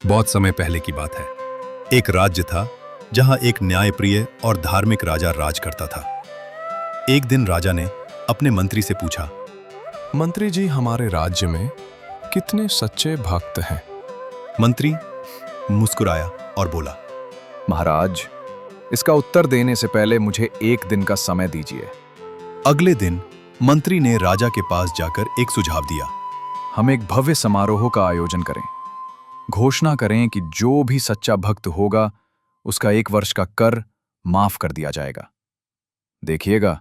बहुत समय पहले की बात है। एक राज्य था जहां एक न्यायप्रिय और धार्मिक राजा राज करता था। एक दिन राजा ने अपने मंत्री से पूछा, मंत्री जी, हमारे राज्य में कितने सच्चे भक्त हैं? मंत्री मुस्कुराया और बोला, महाराज, इसका उत्तर देने से पहले मुझे एक दिन का समय दीजिए। अगले दिन मंत्री ने राजा के पास जाकर एक सुझाव दिया। हम एक भव्य समारोह का आयोजन करें। घोषणा करें कि जो भी सच्चा भक्त होगा उसका 1 वर्ष का कर माफ कर दिया जाएगा। देखिएगा,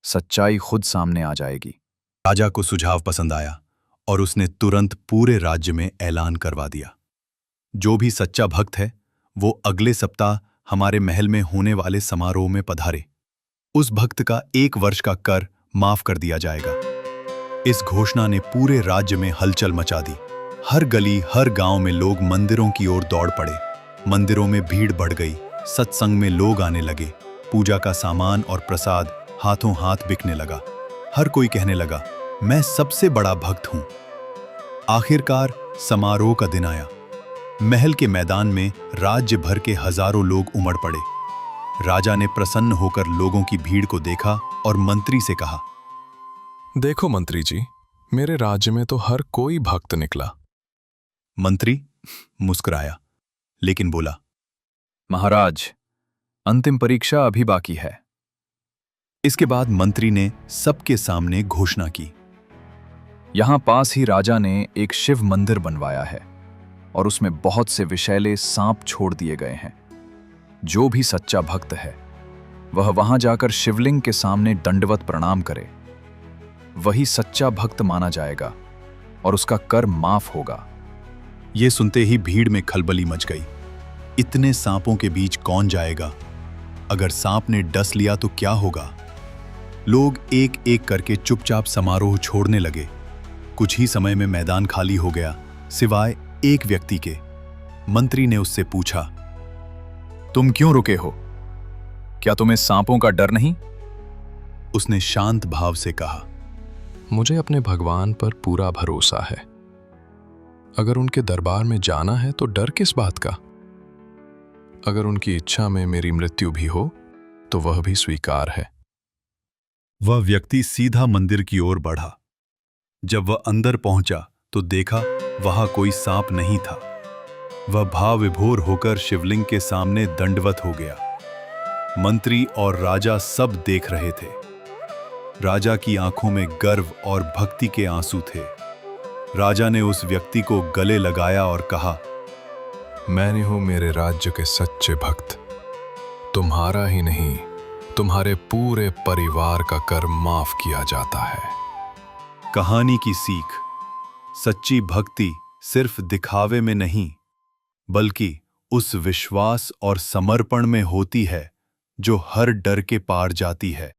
सच्चाई खुद सामने आ जाएगी। राजा को सुझाव पसंद आया और उसने तुरंत पूरे राज्य में ऐलान करवा दिया, जो भी सच्चा भक्त है वो अगले सप्ताह हमारे महल में होने वाले समारोह में पधारे। उस भक्त का 1 वर्ष का कर माफ कर दिया जाएगा। इस घोषणा ने पूरे राज्य में हलचल मचा दी। हर गली, हर गांव में लोग मंदिरों की ओर दौड़ पड़े। मंदिरों में भीड़ बढ़ गई, सत्संग में लोग आने लगे, पूजा का सामान और प्रसाद हाथों हाथ बिकने लगा। हर कोई कहने लगा, मैं सबसे बड़ा भक्त हूं। आखिरकार समारोह का दिन आया। महल के मैदान में राज्य भर के हजारों लोग उमड़ पड़े। राजा ने प्रसन्न होकर लोगों की भीड़ को देखा और मंत्री से कहा, देखो मंत्री जी, मेरे राज्य में तो हर कोई भक्त निकला। मंत्री मुस्कुराया लेकिन बोला, महाराज, अंतिम परीक्षा अभी बाकी है। इसके बाद मंत्री ने सबके सामने घोषणा की, यहां पास ही राजा ने एक शिव मंदिर बनवाया है और उसमें बहुत से विषैले सांप छोड़ दिए गए हैं। जो भी सच्चा भक्त है वह वहां जाकर शिवलिंग के सामने दंडवत प्रणाम करे। वही सच्चा भक्त माना जाएगा और उसका कर माफ होगा। ये सुनते ही भीड़ में खलबली मच गई। इतने सांपों के बीच कौन जाएगा? अगर सांप ने डस लिया तो क्या होगा? लोग एक एक करके चुपचाप समारोह छोड़ने लगे। कुछ ही समय में मैदान खाली हो गया, सिवाय एक व्यक्ति के। मंत्री ने उससे पूछा, तुम क्यों रुके हो? क्या तुम्हें सांपों का डर नहीं? उसने शांत भाव से कहा, मुझे अपने भगवान पर पूरा भरोसा है। अगर उनके दरबार में जाना है तो डर किस बात का? अगर उनकी इच्छा में मेरी मृत्यु भी हो तो वह भी स्वीकार है। वह व्यक्ति सीधा मंदिर की ओर बढ़ा। जब वह अंदर पहुंचा तो देखा वहां कोई सांप नहीं था। वह भाव विभोर होकर शिवलिंग के सामने दंडवत हो गया। मंत्री और राजा सब देख रहे थे। राजा की आंखों में गर्व और भक्ति के आंसू थे। राजा ने उस व्यक्ति को गले लगाया और कहा, मैंने हूं मेरे राज्य के सच्चे भक्त। तुम्हारा ही नहीं, तुम्हारे पूरे परिवार का कर माफ किया जाता है। कहानी की सीख, सच्ची भक्ति सिर्फ दिखावे में नहीं, बल्कि उस विश्वास और समर्पण में होती है जो हर डर के पार जाती है।